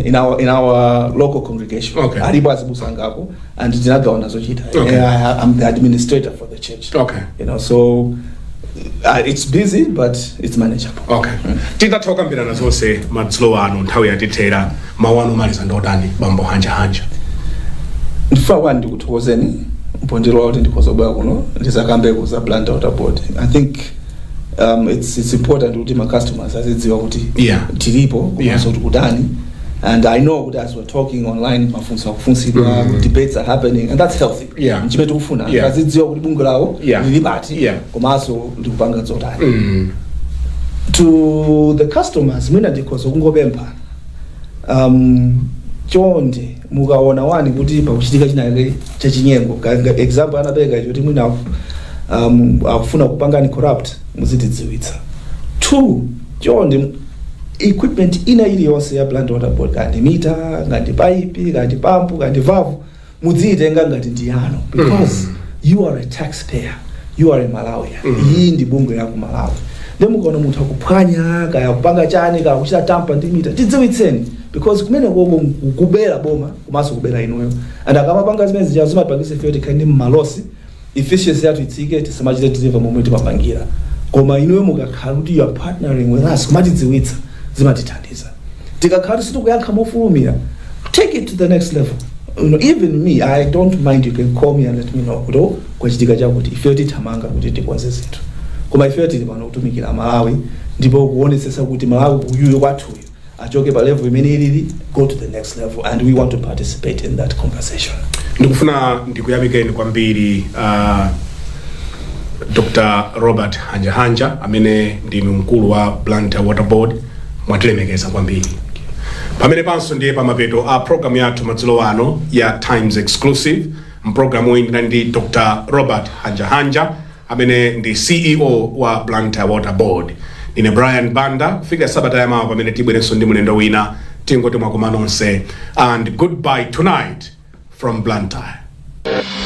In our local congregation. Aribo azibusangapo and ndinagawana zochita. I'm the administrator for the church. You know, so it's busy but it's manageable. Titathoka mbirana zonse madzulo ano nthawi yatithera mawano maliza ndotani bambo Hanjahanja. Ndifa ndikuthokozeni mpondero kuti ndikhozoba kuno ndizakambeko za Blantyre water board. I think it's important kuti my customers azidziwa kuti tilipo kumaso kutani. And I know that as we're talking online, debates are happening, and that's healthy. Azidziwa kuti bungu lawo lilibati komaso likupanga zotani. To the customers, mina ndikhoza kungopempha chonde mukaona wani kuti pakuchitika chinake chachinyengo example anapeka kuti mwina akufuna kupangani corrupt muzitidziwitsa. 2 chonde equipment ina iliyonse ya Blantyre water board ngati mita ngati pipe ngati pump ngati valve mudziitenga ngati ndi yanu because you are a taxpayer, you are a Malawian. Iyi ndi bunge ya ku Malawi. Mukaona munthu akuphwanya kaya kupanga chani kaya kuchita tampa ndi mita tidziwitseni because kumene kubera boma komanso kubera inuyo and akamapanga zimene zija zimapangisa ife kuti kandi mmalosi efficiency yathu itsike tisamachite deliver momwe timapangira koma inuyo mukakhala kuti you are partnering with us kumatidziwitsa zimatithandiza tikakhala situkuyankha mofulumira take it to the next level. You know, even me, I don't mind, you can call me and let me know kuti kwachitika chakuti ife tithamanga kuti tikonze zinthu koma ife tili pano kutumikira Malawi ndipo kuonetsetsa kuti Malawi uyuyo kwathuyo achoke pa level imene ilili go to the next level and we want to participate in that conversation. Ndikufuna ndikuyamikeni kwambiri Dr. Robert Hanjahanja amene ndi mkulu wa Blantyre water board mwatilemekeza kwambiri. Pamene panso ndiye pamapeto a program yathu madzulo ano ya Times Exclusive. Mprogramu iyi ndi Dr. Robert Hanjahanja amene ndi CEO wa Blantyre water board. Ine Brian Banda kufika sabata ya mawa pamene tibwerenso ndi mulendo wina tingoti mwakomanonse and goodbye tonight from Blantyre. you.